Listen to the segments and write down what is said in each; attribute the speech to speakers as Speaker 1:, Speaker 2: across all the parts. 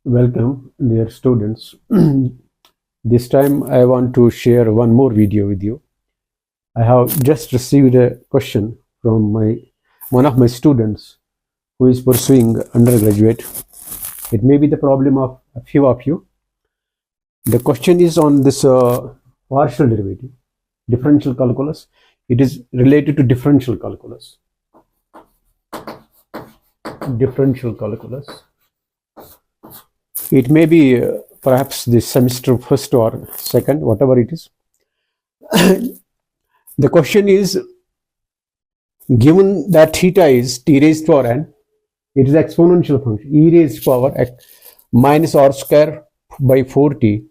Speaker 1: Welcome, dear students. This time I want to share one more video with you. I have just received a question from one of my students who is pursuing undergraduate. It may be the problem of a few of you. The question is on this partial derivative, differential calculus. It is related to differential calculus. Differential calculus. It may be perhaps this semester first or second, whatever it is. The question is, given that theta is t raised to power n, it is exponential function, e raised to power minus r square by 4t,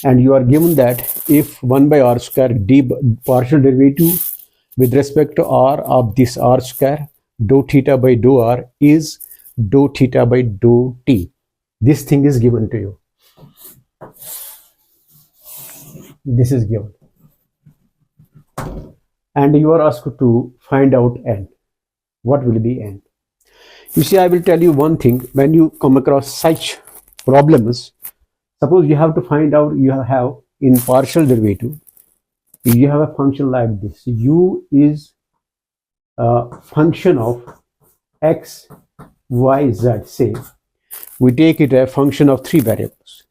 Speaker 1: and you are given that if 1 by r square d partial derivative with respect to r of this r square dou theta by dou r is dou theta by dou t. This thing is given to you. This is given. And you are asked to find out n. What will be n? You see, I will tell you one thing. When you come across such problems, suppose you have to find out, you have in partial derivative, you have a function like this. U is a function of x, y, z, say. We take it a function of three variables.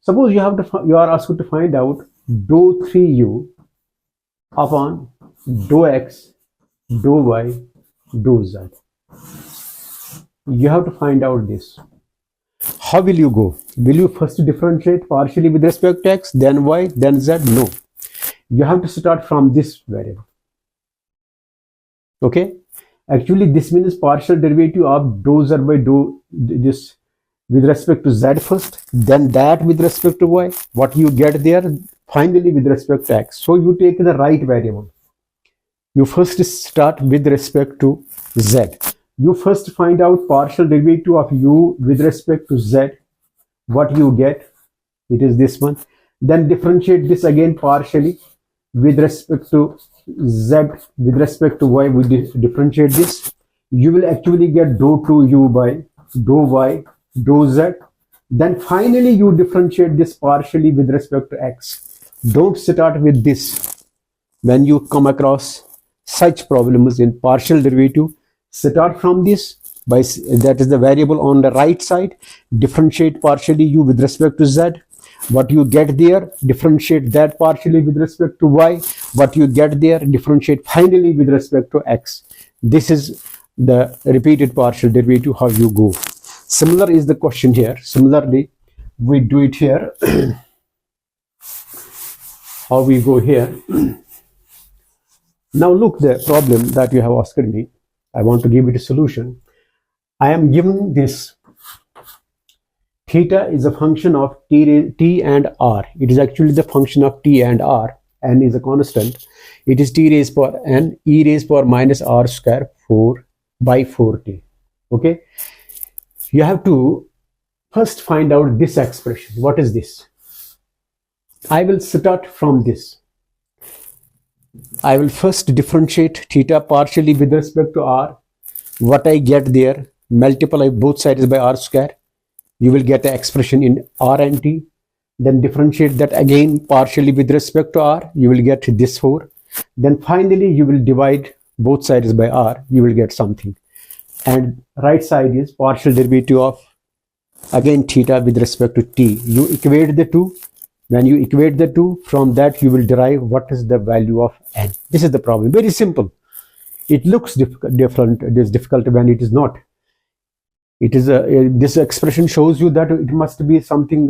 Speaker 1: Suppose you are asked to find out dou 3u upon dou x, dou y, dou z. You have to find out this. How will you go? Will you first differentiate partially with respect to x, then y, then z? No. You have to start from this variable. Okay? Actually, this means partial derivative of dou z by dou this with respect to z first, then that with respect to y. What you get there, finally with respect to x. So you take the right variable. You first start with respect to z. You first find out partial derivative of u with respect to z. What you get, it is this one. Then differentiate this again partially with respect to z, with respect to y. We differentiate this. You will actually get dou 2u by dou y, dou z. Then finally you differentiate this partially with respect to x. Don't start with this. When you come across such problems in partial derivative, start from this, by that is the variable on the right side. Differentiate partially u with respect to z. What you get there, differentiate that partially with respect to y. What you get there, differentiate finally with respect to x. This is the repeated partial derivative, how you go. Similar is the question here. Similarly, we do it here. How we go here. Now look the problem that you have asked me. I want to give it a solution. I am given this. Theta is a function of t and r. It is actually the function of t and r. N is a constant. It is t raised power n, e raised power minus r square 4 by 4t. Okay. You have to first find out this expression. What is this? I will start from this. I will first differentiate theta partially with respect to r. What I get there, multiply both sides by r square. You will get the expression in r and t. Then differentiate that again partially with respect to r. You will get this 4. Then finally you will divide both sides by r. You will get something. And right side is partial derivative of again theta with respect to t. You equate the two. When you equate the two, from that you will derive what is the value of n. This is the problem. Very simple. It looks different. It is difficult when it is not. It is this expression shows you that it must be something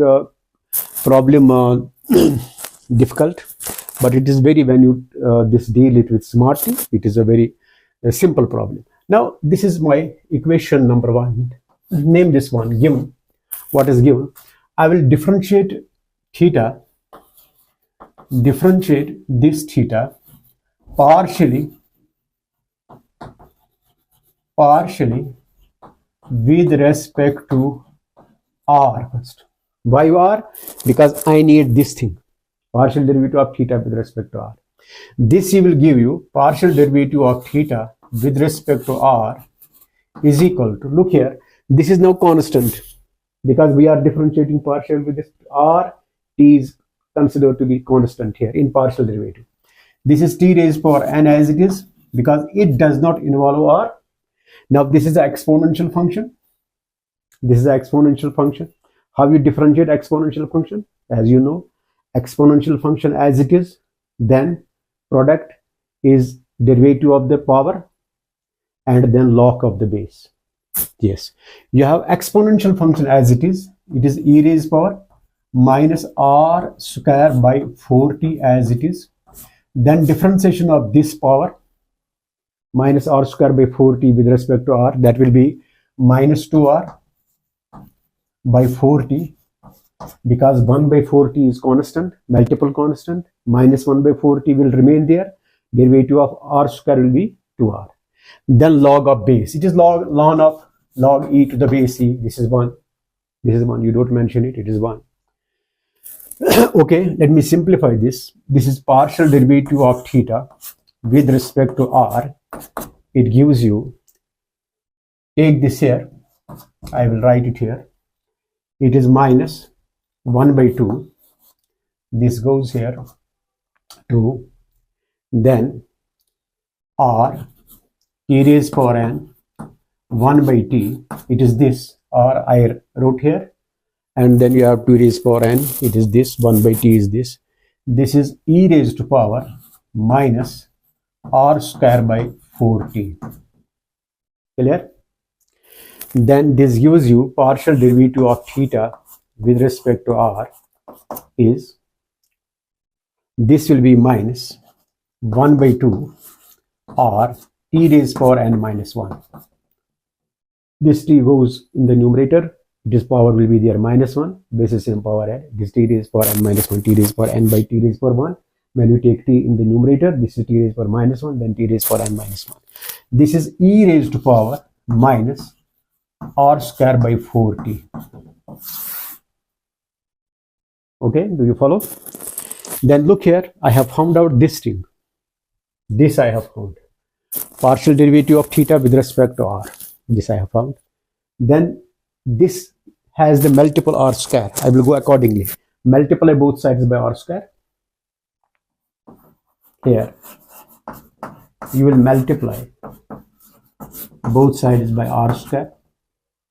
Speaker 1: problem difficult, but it is very, when you this deal it with smartly, it is a very simple problem. Now this is my equation number 1. Name this one given. What is given? I will differentiate theta, differentiate this theta partially with respect to r first. Why r? Because I need this thing, partial derivative of theta with respect to r. This will give you partial derivative of theta with respect to r is equal to, look here, this is now constant. because we are differentiating partial with this r, t is considered to be constant here in partial derivative. This is t raised power n as it is because it does not involve r. Now this is an exponential function. This is an exponential function. How you differentiate exponential function? As you know, exponential function as it is, then product is derivative of the power and then log of the base. Yes, you have exponential function as it is e raised power minus r square by 4t as it is. Then differentiation of this power minus r square by 4t with respect to r, that will be minus 2r by 4t, because 1 by 4t is constant, multiple constant, minus 1 by 4t will remain there, derivative of r square will be 2r. Then log of base, it is log of log e to the base e. This is 1, this is 1, you don't mention it, it is 1. Okay, let me simplify this. This is partial derivative of theta with respect to r. It gives you, take this here, I will write it here, it is minus 1 by 2, this goes here, 2, then r t raised power n 1 by t, it is this, or I wrote here, and then you have 2 raised power n, it is this, 1 by t is this. This is e raised to power minus r square by 4t. Clear? Then this gives you partial derivative of theta with respect to r is, this will be minus 1 by 2 r t raised power n minus 1. This t goes in the numerator, this power will be there minus 1, basis in power n, this t raised power n minus 1, t raised power n by t raised power 1. When you take t in the numerator, this is t raised power minus 1, then t raised power n minus 1. This is e raised to power minus r square by 4t. Okay, do you follow? Then look here, I have found out this thing. This I have found. Partial derivative of theta with respect to r. This I have found. Then this has the multiple r square. I will go accordingly. Multiply both sides by r square. Here, you will multiply both sides by r square.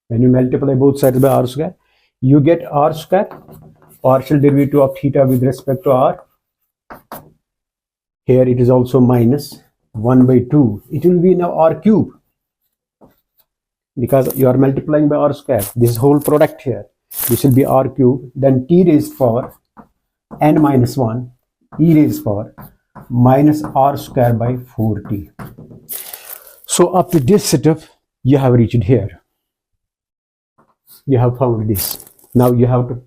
Speaker 1: When you multiply both sides by r square, you get r square, partial derivative of theta with respect to r. Here it is also minus 1 by 2. It will be now r cube, because you are multiplying by r square. This whole product here, this will be r cube. Then t raised power n minus 1, e raised power minus r square by 4t. So up to this setup, you have reached here. You have found this. Now you have to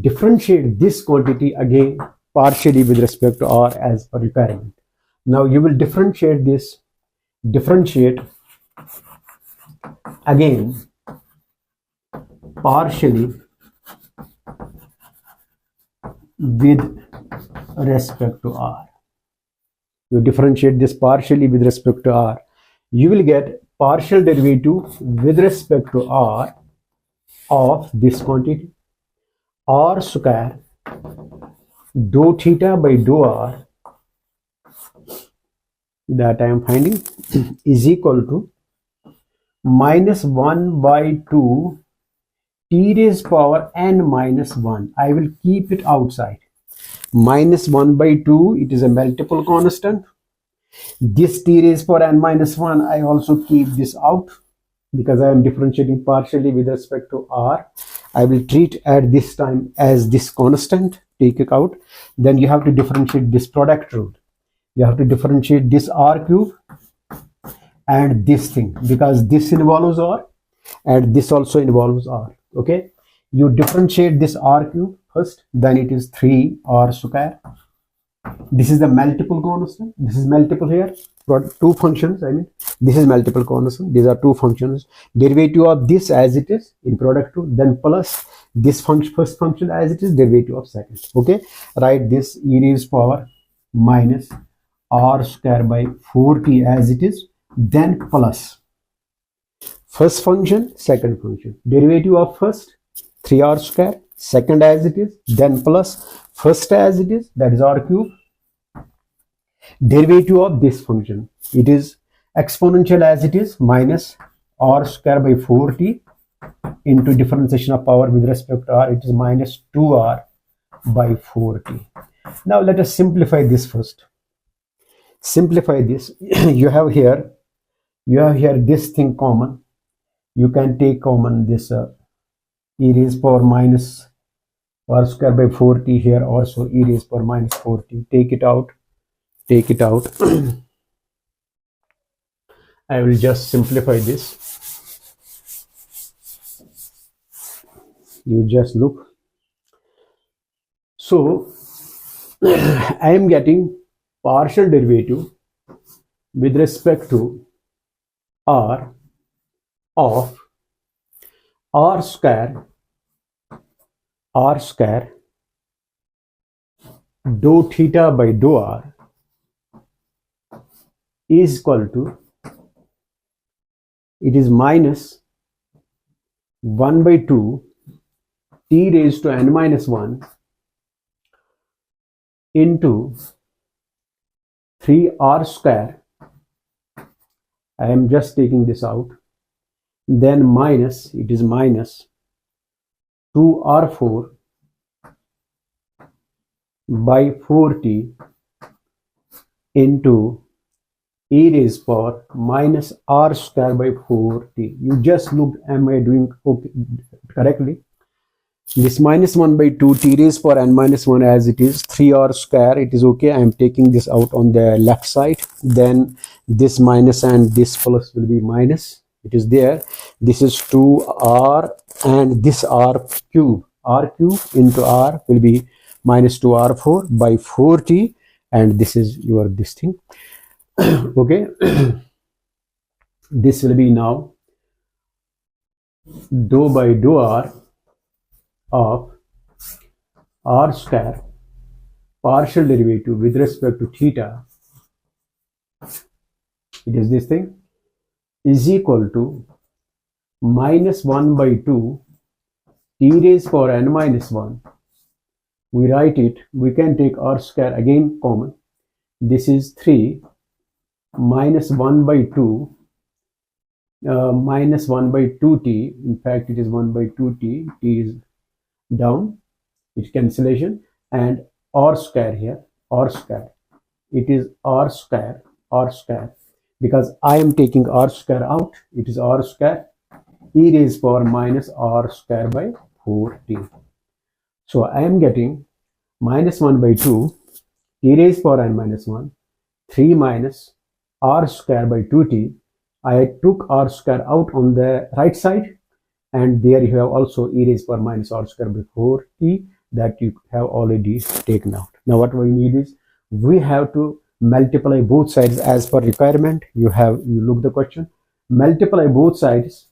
Speaker 1: differentiate this quantity again partially with respect to r as a requirement. Now you will differentiate this, again partially with respect to r. You differentiate this partially with respect to r. You will get partial derivative with respect to r of this quantity, r square dou theta by dou r, that I am finding, is equal to minus 1 by 2 t raised power n minus 1. I will keep it outside. Minus 1 by 2, it is a multiple constant. This t raised power n minus 1, I also keep this out because I am differentiating partially with respect to r. I will treat at this time as this constant, take it out. Then you have to differentiate this product rule. You have to differentiate this r cube and this thing, because this involves r and this also involves r. Okay, you differentiate this r cube first, then it is 3r square. This is the multiple constant. This is multiple here. Two functions, I mean, this is multiple constant. These are two functions. Derivative of this as it is in product rule, then plus this function, first function as it is, derivative of second. Okay, write this e raised power minus r square by 4t as it is, then plus first function, second function. Derivative of first 3r square, second as it is, then plus first as it is, that is r cube. Derivative of this function, it is exponential as it is, minus r square by 4t into differentiation of power with respect to r, it is minus 2r by 4t. Now let us simplify this first. Simplify this. you have here this thing common. You can take common this e raised power minus r square by 4t, here also e raised power minus 4t. Take it out. I will just simplify this. You just look. So I am getting partial derivative with respect to r of r square dou theta by dou r is equal to, it is minus 1 by 2 t raised to n minus 1 into 3r square. I am just taking this out. Then minus, it is minus 2r4 by 4t into e raised power minus r square by 4t. You just look, am I doing okay, correctly? This minus 1 by 2 t raised power n minus 1 as it is, 3r square, it is okay. I am taking this out on the left side. Then this minus and this plus will be minus. It is there. This is 2r and this r cube into r will be minus 2r4 by 4t, and this is your this thing. Okay. This will be now dou by dou r of r square partial derivative with respect to theta, it is this thing, is equal to minus 1 by 2 t raised power n minus 1. We write it, we can take r square again common. This is 3 minus 1 by 2 minus 1 by 2t. In fact, it is 1 by 2t. T is down, it's cancellation, and r square here, r square, it is r square, because I am taking r square out, it is r square e raised power minus r square by 4t. So I am getting minus 1 by 2 e raised power n minus 1, 3 minus r square by 2t. I took r square out on the right side, and there you have also e raised power minus r square by 4t that you have already taken out. Now what we need is, we have to multiply both sides as per requirement. You look the question, multiply both sides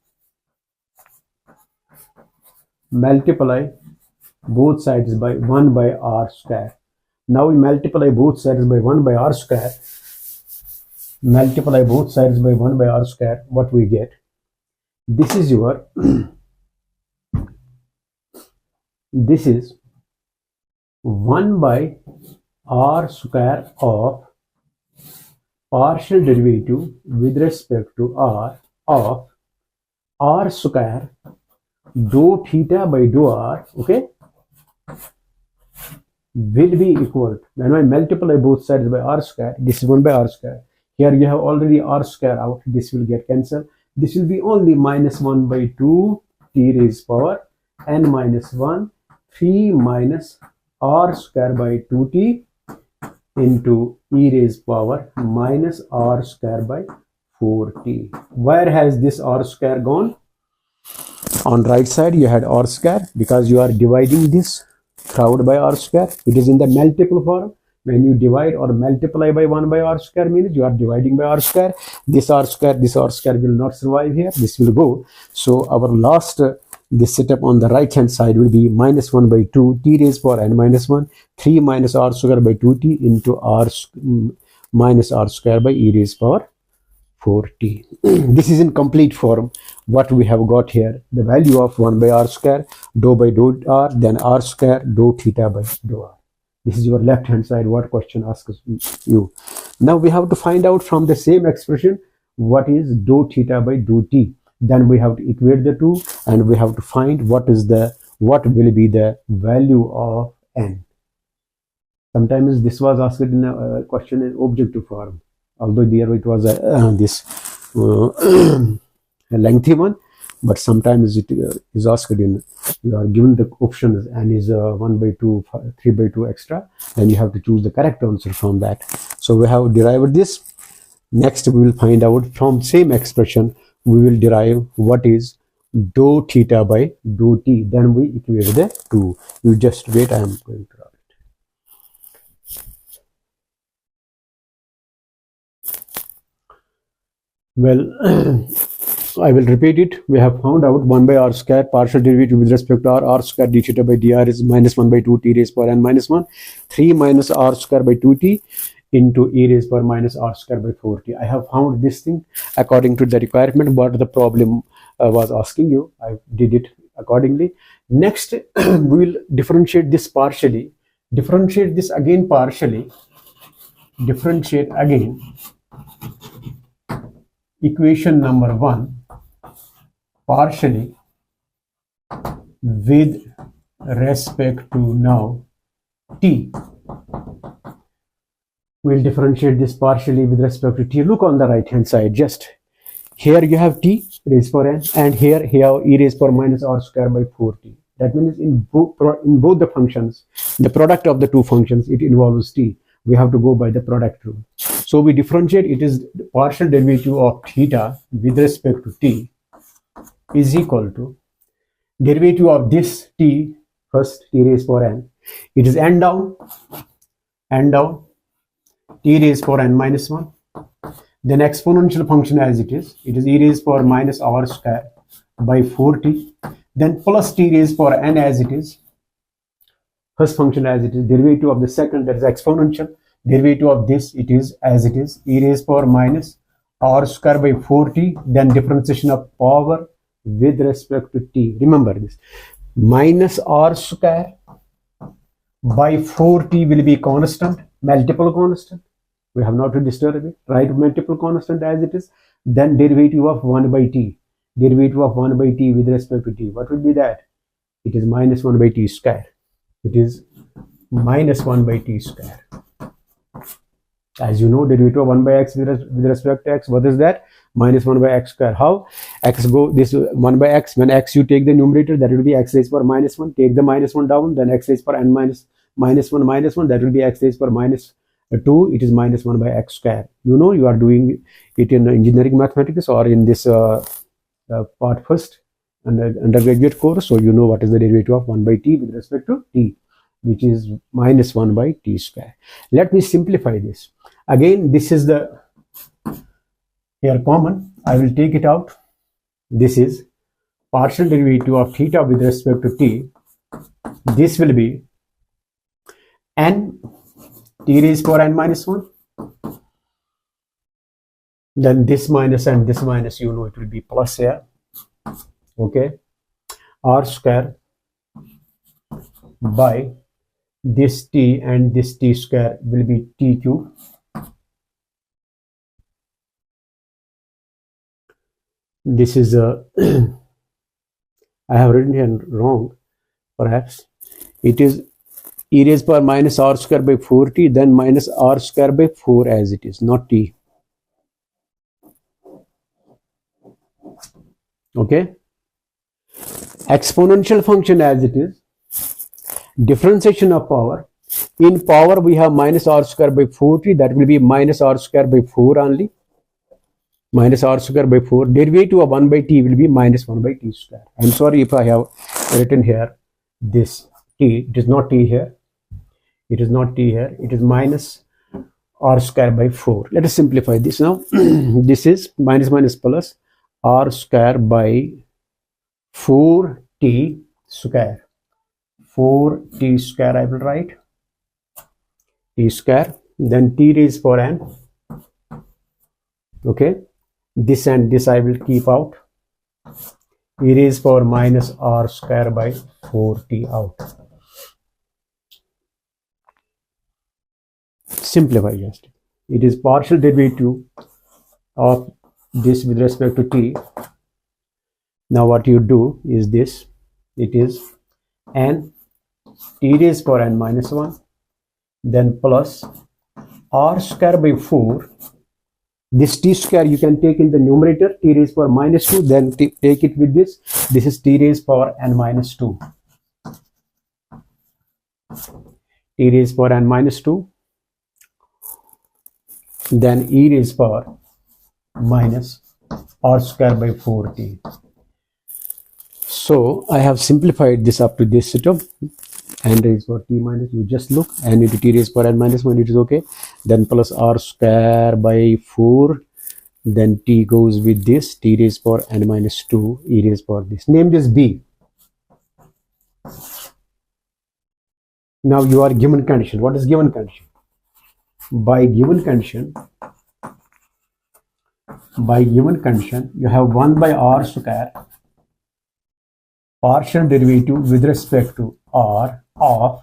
Speaker 1: by 1 by r square. Now we multiply both sides by 1 by r square. What we get? This is your this is 1 by r square of partial derivative with respect to r of r square dou theta by dou r, okay, will be equal to, when I multiply both sides by r square, this is 1 by r square. Here you have already r square out, this will get cancelled. This will be only minus 1 by 2 t raised power n minus 1, 3 minus r square by 2t into e raised power minus r square by 4t. Where has this r square gone? On right side you had r square, because you are dividing this crowd by r square. It is in the multiple form. When you divide or multiply by 1 by r square, means you are dividing by r square. This r square will not survive here. This will go. So our last this setup on the right hand side will be minus 1 by 2 t raised power n minus 1, 3 minus r square by 2t into r minus r square by e raised power 4t. This is in complete form. What we have got here, the value of 1 by r square, dou by dou r, then r square, dou theta by dou r. This is your left hand side, what question asks you. Now we have to find out from the same expression what is dou theta by dou t. Then we have to equate the two, and we have to find what will be the value of n. Sometimes this was asked in a question in objective form, although there it was this a lengthy one, but sometimes it is asked in, you are given the options, and is 1 by 2, 3 by 2 extra, then you have to choose the correct answer from that. So we have derived this. Next we will find out from same expression, we will derive what is dou theta by dou t. Then we equate the two. You just wait, I am going to write it. Well, I will repeat it. We have found out 1 by r square partial derivative with respect to r square d theta by dr is minus 1 by 2 t raised power n minus 1, 3 minus r square by 2t into e raised power minus r square by 4t. I have found this thing according to the requirement, what the problem was asking you. I did it accordingly. Next, we will differentiate this partially, differentiate this again partially, differentiate again equation number 1 partially with respect to now t. We'll differentiate this partially with respect to t. Look on the right hand side, just here you have t raised power n, and here e raised power minus r square by 4t. That means in both the functions, the product of the two functions, it involves t. We have to go by the product rule. So we differentiate, it is the partial derivative of theta with respect to t is equal to derivative of this t, first t raised power n, it is n down, t raised power n minus 1, then exponential function as it is e raised power minus r square by 4t, then plus t raised power n as it is, first function as it is, derivative of the second, that is exponential, derivative of this, it is as it is, e raised power minus r square by 4t, then differentiation of power with respect to t. Remember this, minus r square by 4t will be constant, multiple constant. We have not to disturb it, write multiple constant as it is, then derivative of 1 by t, derivative of 1 by t with respect to t. What will be that? It is minus 1 by t square. It is minus 1 by t square. As you know, derivative of 1 by x with respect to x, what is that? Minus 1 by x square. How? X go this 1 by x, when x you take the numerator, that will be x raised power minus 1, take the minus 1 down, then x raised power n minus 1, that will be x raised power minus 2, it is minus 1 by x square. You know, you are doing it in engineering mathematics or in this part first undergraduate course, so you know what is the derivative of 1 by t with respect to t, which is minus 1 by t square. Let me simplify this. Again, this is the here common, I will take it out. This is partial derivative of theta with respect to t. This will be n t raised power n minus 1, then this minus and this minus, you know, it will be plus here, okay, r square by this t, and this t square will be t cube, this is a I have written here wrong, perhaps it is e raised power minus r square by 4t, then minus r square by 4 as it is, not t. Okay, exponential function as it is, differentiation of power, in power we have minus r square by 4t, that will be minus r square by 4 only, minus r square by 4, derivative of 1 by t will be minus 1 by t square. I am sorry if I have written here this t, it is not t here, it is not t here, it is minus r square by 4. Let us simplify this now. This is minus minus plus r square by 4t square, 4t square I will write, t square, then t raised power n, okay, This and this I will keep out. E raised power minus r square by 4t out. Simplify just. It is partial derivative of this with respect to t. Now what you do is this. It is n t raised power n minus 1, then plus r square by 4. This t square you can take in the numerator, t raised power minus 2, then take it with this. This is t raised power n minus 2. T raised power n minus 2. Then e raised power minus r square by 4t. So I have simplified this up to this setup. N raised power t minus, you just look, n into t raised power n minus 1, it is okay. Then plus r square by 4. Then t goes with this, t raised power n minus 2, e raised power this. Name this b. Now you are given condition. What is given condition? By given condition, you have 1 by r square partial derivative with respect to r of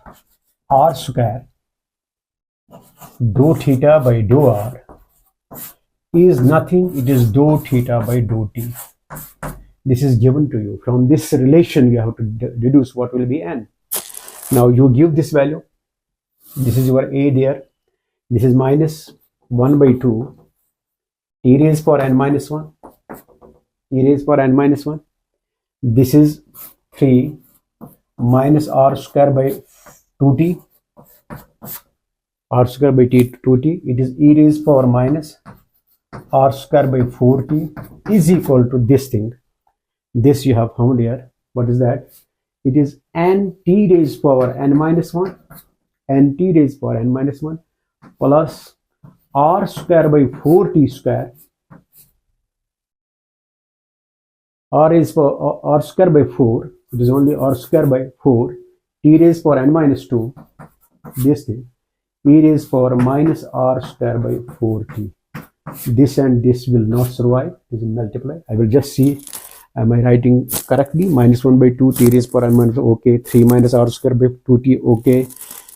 Speaker 1: r square dou theta by dou r is nothing, it is dou theta by dou t. This is given to you. From this relation you have to deduce what will be n. Now you give this value. This is your a there. This is minus 1 by 2 t raised power n minus 1, e raised power n minus 1. This is 3 minus r square by 2t, r square by 2t. It is e raised power minus r square by 4t is equal to this thing. This you have found here. What is that? It is n t raised power n minus 1, n t raised power n minus 1 plus r square by 4t square, r raised power r square by 4, it is only r square by 4, t raised power n minus 2, this thing, e raised power minus r square by 4t. This and this will not survive, this will multiply. I will just see, am I writing correctly? Minus 1 by 2, t raised power n minus, okay. 3 minus r square by 2t, okay.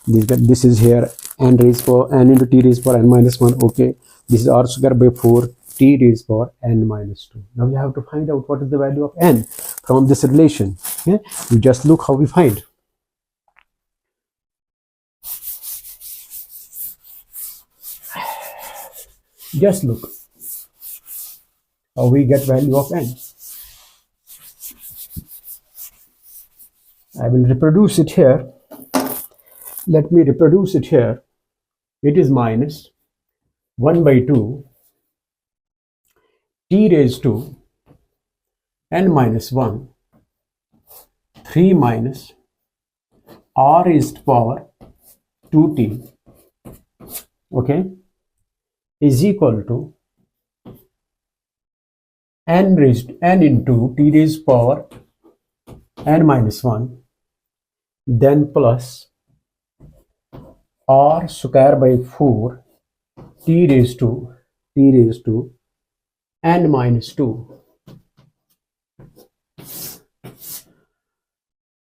Speaker 1: This is here n raised power n into t raised power n minus 1, okay. This is r square by 4 t raised power n minus 2. Now we have to find out what is the value of n from this relation. Okay? You just look how we find. Just look how we get value of n. I will reproduce it here. Let me reproduce it here. It is minus 1 by 2 t raised to n minus 1, 3 minus r raised power 2t, okay, is equal to n into t raised power n minus 1, then plus r square by 4 t raised to n minus 2.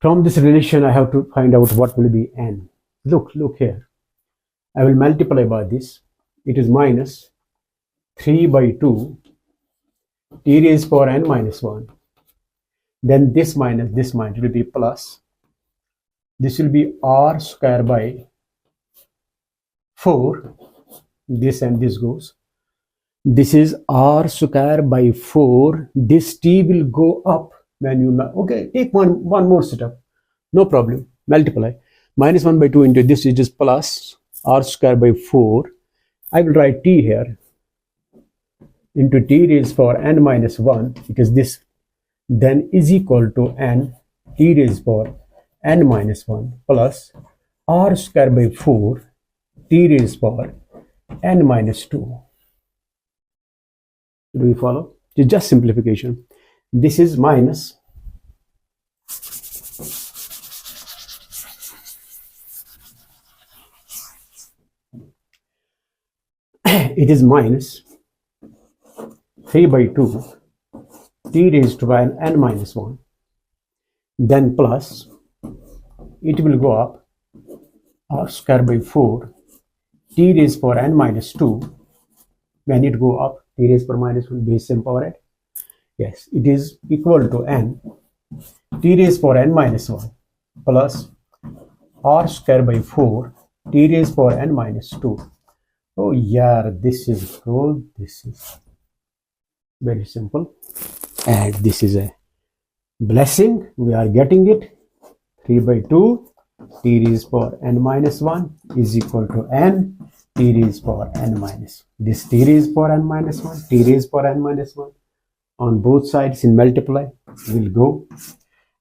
Speaker 1: From this relation I have to find out what will be n. Look here. I will multiply by this. It is minus 3 by 2 t raised power n minus 1. Then this minus this minus will be plus. This will be r square by 4. This and this goes. This is r square by 4. This t will go up when you, okay, take one more setup. No problem. Multiply. Minus 1 by 2 into this is just plus r square by 4. I will write t here into t raised power n minus 1. It is this. Then is equal to n t raised power n minus 1 plus r square by 4 t raised power n minus 2. Do we follow? It's just simplification. This is minus it is minus 3 by 2 t raised to n minus 1, then plus it will go up r square by 4 t raised power n minus 2. When it go up, t raised power minus 1 base same power at, yes, it is equal to n t raised power n minus 1 plus r square by 4 t raised power n minus 2. Oh yeah, this is good. This is very simple, and this is a blessing. We are getting it. 3 by 2 t raised power n minus 1 is equal to n t raised power n minus. This t raised power n minus 1, t raised power n minus 1 on both sides in multiply will go,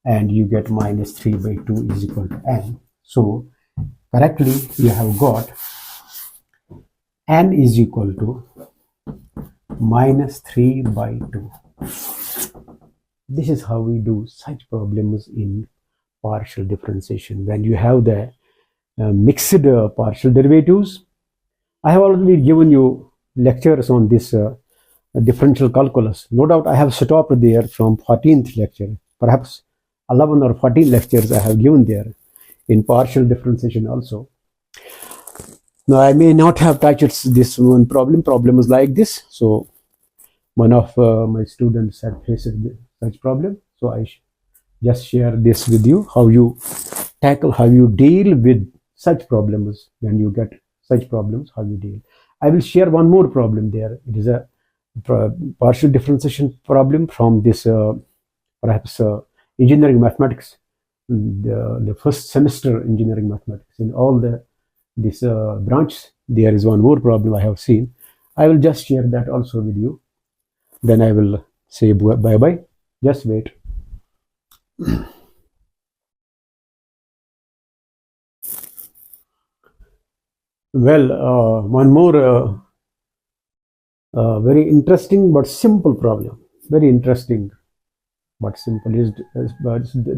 Speaker 1: and you get minus 3 by 2 is equal to n. So correctly you have got n is equal to minus 3 by 2. This is how we do such problems in partial differentiation. When you have the mixed partial derivatives, I have already given you lectures on this differential calculus. No doubt I have stopped there from 14th lecture. Perhaps 11 or 14 lectures I have given there in partial differentiation also. Now I may not have touched this one problem is like this. So one of my students had faced such problem, so I just share this with you, how you tackle, how you deal with such problems. When you get such problems, how you deal. I will share one more problem there. It is a partial differentiation problem from this perhaps engineering mathematics, the first semester engineering mathematics. In all this branches, there is one more problem I have seen. I will just share that also with you. Then I will say bye bye. Just wait. Well, one more very interesting but simple problem. Very interesting but simple is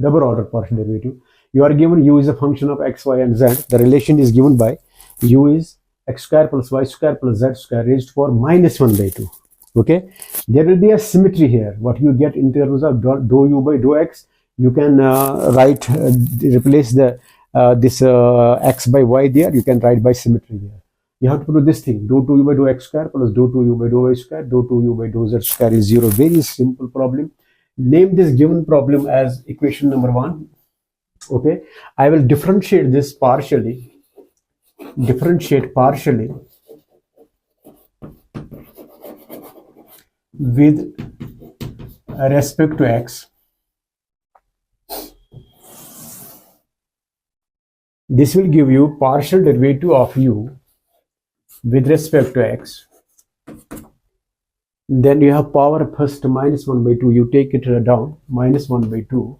Speaker 1: double order partial derivative. You are given u is a function of x, y, and z. The relation is given by u is x square plus y square plus z square raised to power minus 1 by 2. Okay, there will be a symmetry here. What you get in terms of dou u by dou x, you can write replace the this x by y there. You can write by symmetry there. You have to do this thing: dou 2u by dou x square plus dou 2u by dou y square, dou 2u by dou z square is 0. Very simple problem. Name this given problem as equation number 1. Okay, I will differentiate this partially. Differentiate partially with respect to x. This will give you partial derivative of u with respect to x. Then you have power first minus 1 by 2. You take it down, minus 1 by 2.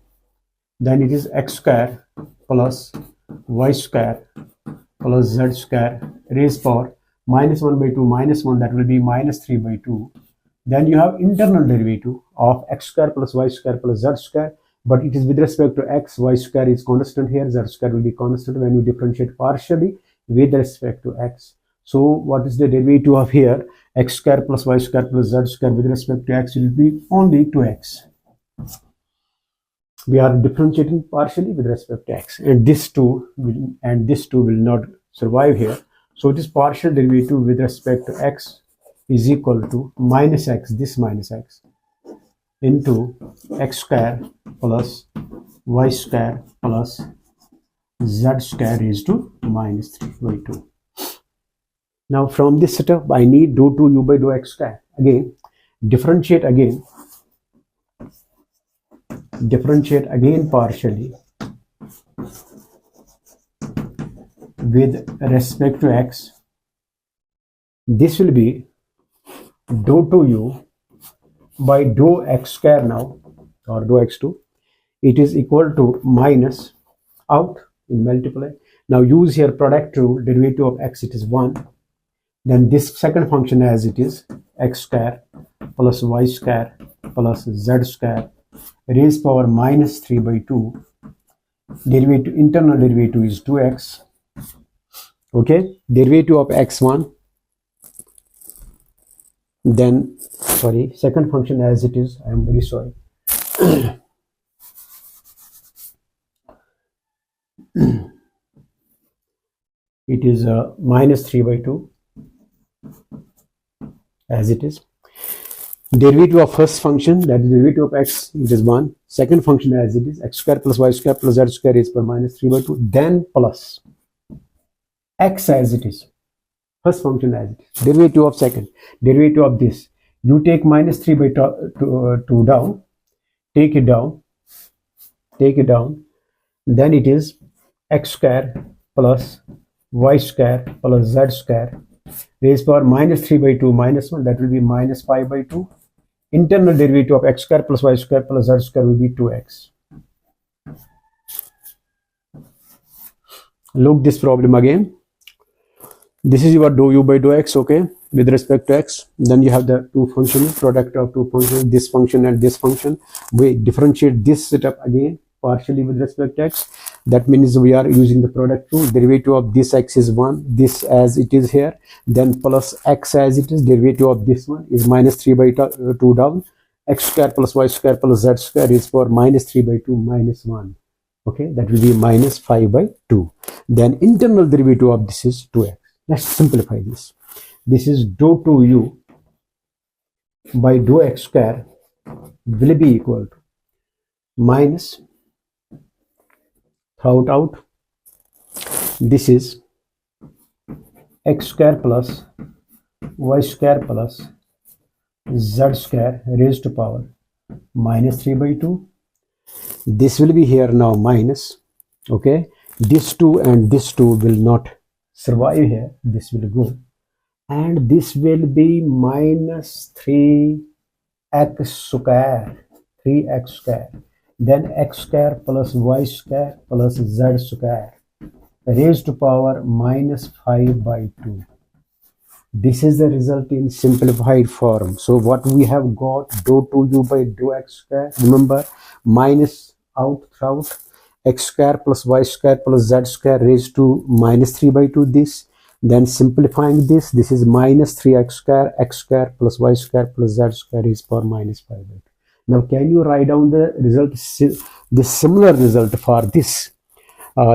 Speaker 1: Then it is x square plus y square plus z square raised power minus 1 by 2 minus 1. That will be minus 3 by 2. Then you have internal derivative of x square plus y square plus z square, but it is with respect to x. Y square is constant here, z square will be constant when you differentiate partially with respect to x. So what is the derivative of here? X square plus y square plus z square with respect to x will be only 2x. We are differentiating partially with respect to x, and this two will not survive here. So it is partial derivative with respect to x is equal to minus x, this minus x, into x square plus y square plus z square raised to minus 3 by 2. Now from this setup, I need dou 2u by dou x square. Again, differentiate again partially with respect to x. This will be dou 2u by dou x square now, or dou x2. It is equal to minus out in multiply. Now use here product rule. Derivative of x, it is 1. Then this second function as it is, x square plus y square plus z square raised power minus 3 by 2. Derivative, internal derivative is 2x. Okay, derivative of x1, then sorry, second function as it is. I am very sorry. It is minus 3 by 2 as it is. Derivative of first function, that is derivative of x, it is 1. Second function as it is, x square plus y square plus z square is per minus 3 by 2. Then plus x as it is. First function as it is. Derivative of second. Derivative of this. You take minus 3 by 2 down. Take it down. Take it down. Then it is x square plus y square plus z square raised power minus 3 by 2 minus 1, that will be minus 5 by 2. Internal derivative of x square plus y square plus z square will be 2x. Look this problem again. This is your dou u by dou x, okay, with respect to x. Then you have the two functions, product of two functions, this function and this function. We differentiate this setup again partially with respect to x. That means we are using the product rule. Derivative of this x is 1, this as it is here, then plus x as it is. Derivative of this one is minus 3 by 2 down. X square plus y square plus z square is for minus 3 by 2 minus 1. Okay, that will be minus 5 by 2. Then internal derivative of this is 2x. Let's simplify this. This is dou 2u by dou x square will be equal to minus, throw it out, this is x square plus y square plus z square raised to power minus 3 by 2. This will be here now minus, okay, this 2 and this 2 will not survive here, this will go, and this will be minus 3x square, 3x square, then x square plus y square plus z square raised to power minus 5 by 2. This is the result in simplified form. So what we have got, dou 2u by dou x square, remember minus out throughout, x square plus y square plus z square raised to minus 3 by 2 this. Then simplifying this, this is minus 3x square plus y square plus z square is for minus 5 by 2. Now can you write down the result, the similar result for this,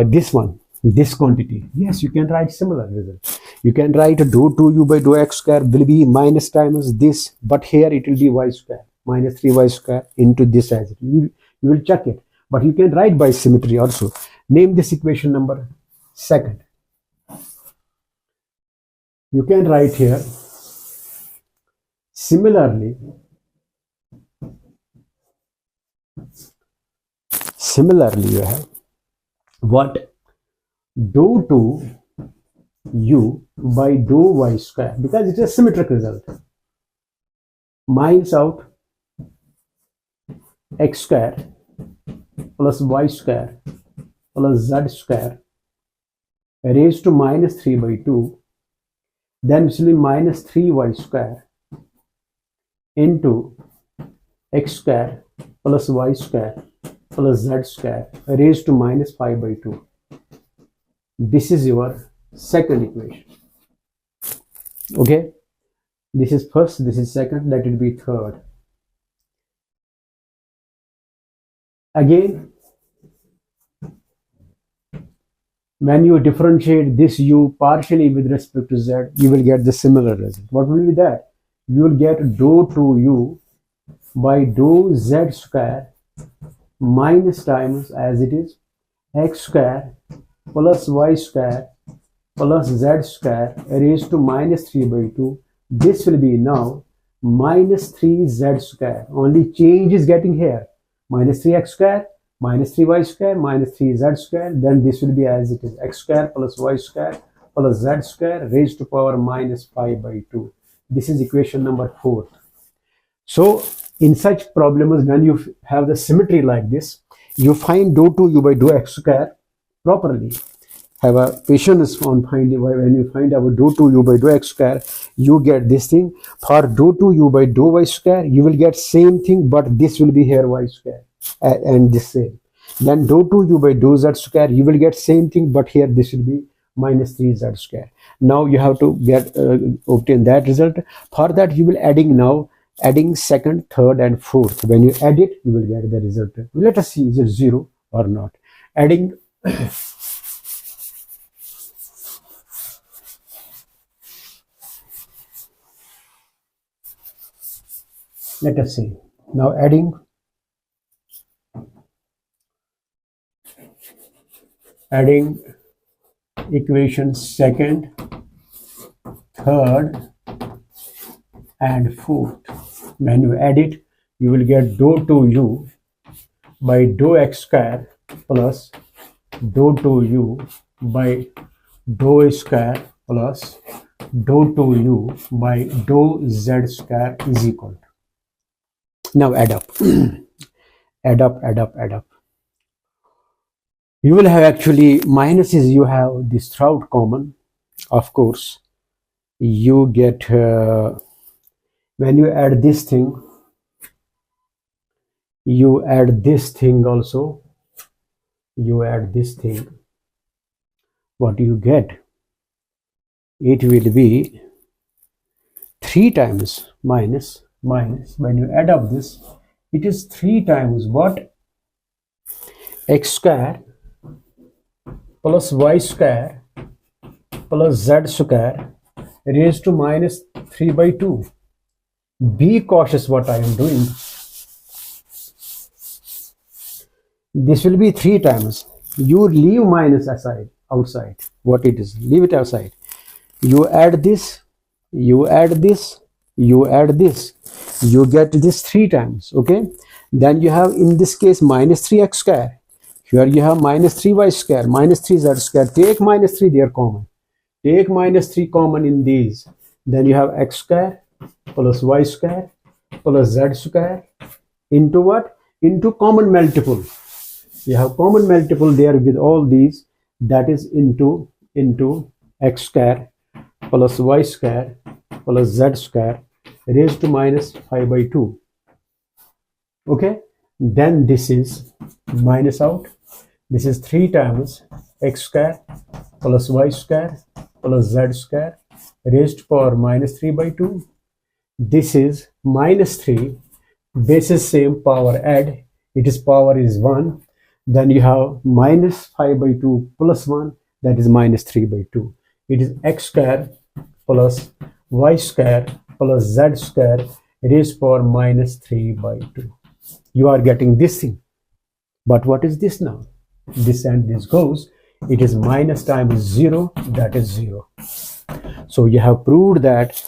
Speaker 1: this one, this quantity? Yes, you can write similar result. You can write dou 2u by dou x square will be minus times this, but here it will be y square, minus 3y square into this as it. You will check it. But you can write by symmetry also. Name this equation number second. You can write here similarly you have what, dou 2u by dou y square, because it is a symmetric result, minus out x square plus y square plus z square raised to minus 3 by 2, then it will be minus 3y square into x square plus y square plus z square raised to minus 5 by 2. This is your second equation. Okay, this is first, this is second, that will be third. Again, when you differentiate this u partially with respect to z, you will get the similar result. What will be that? You will get dou 2u by dou z square minus times as it is x square plus y square plus z square raised to minus 3 by 2. This will be now minus 3z square. Only change is getting here. Minus 3x square, minus 3y square, minus 3z square. Then this will be as it is, x square plus y square plus z square raised to power minus 5 by 2. This is equation number 4. So in such problems, when you have the symmetry like this, you find dou 2u by dou x square properly. Have a patience on finding. When you find our dou 2u by dou x square, you get this thing. For dou 2u by dou y square, you will get same thing, but this will be here y square and this same. Then dou 2u by dou z square, you will get same thing, but here this will be minus 3z square. Now you have to get obtain that result. For that you will adding now adding second, third, and fourth. When you add it, you will get the result. Let us see, is it 0 or not? Adding let us see. Now adding equation second, third, and fourth. When you add it, you will get dou 2u by dou x square plus dou 2u by dou square plus dou 2u by dou z square is equal to. Now add up. add up. You will have actually minuses, you have this throughout common. Of course, you get when you add this thing, you add this thing also, you add this thing, what you get, it will be 3 times minus. When you add up this, it is 3 times what? X square plus y square plus z square raised to minus 3 by 2. Be cautious what I am doing. This will be 3 times. You leave minus aside, outside. What it is, leave it outside. You add this, you add this, you add this. You get this 3 times, okay? Then you have, in this case, minus 3x square. Here you have minus 3y square, minus 3z square. Take minus 3, they are common. Take minus 3 common in these. Then you have x square plus y square plus z square into what? Into common multiple. You have common multiple there with all these. That is into x square plus y square plus z square raised to minus 5 by 2. Okay, then this is minus out. This is 3 times x square plus y square plus z square raised to power minus 3 by 2. This is minus 3. Bases same, power add. It is power is 1. Then you have minus 5 by 2 plus 1. That is minus 3 by 2. It is x square plus y square plus z square raised to power minus 3 by 2. You are getting this thing. But what is this now? This and this goes. It is minus times 0. That is 0. So you have proved that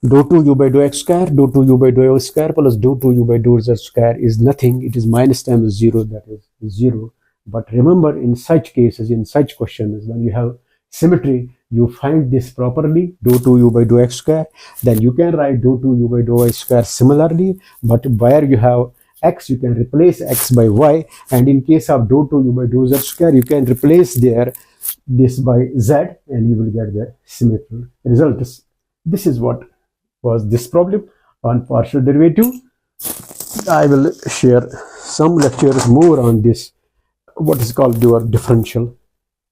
Speaker 1: dou 2u by dou x square, dou 2u by dou y square plus dou 2u by dou z square is nothing. It is minus times 0. That is 0. But remember, in such cases, in such questions, when you have symmetry, you find this properly, dou 2u by dou x square. Then you can write dou 2u by dou y square similarly. But where you have x, you can replace x by y. And in case of dou 2u by dou z square, you can replace there this by z, and you will get the symmetrical result. This is what was this problem on partial derivative. I will share some lectures more on this, what is called your differential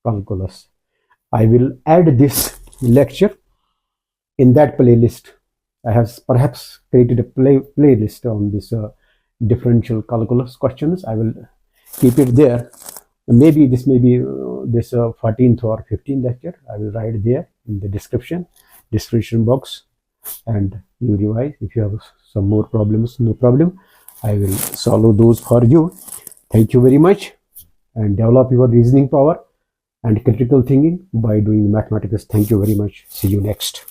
Speaker 1: calculus. I will add this lecture in that playlist. I have perhaps created a playlist on this differential calculus questions. I will keep it there. Maybe this may be this 14th or 15th lecture. I will write there in the description box, and you revise. If you have some more problems, no problem, I will solve those for you. Thank you very much, and develop your reasoning power and critical thinking by doing mathematics. Thank you very much. See you next.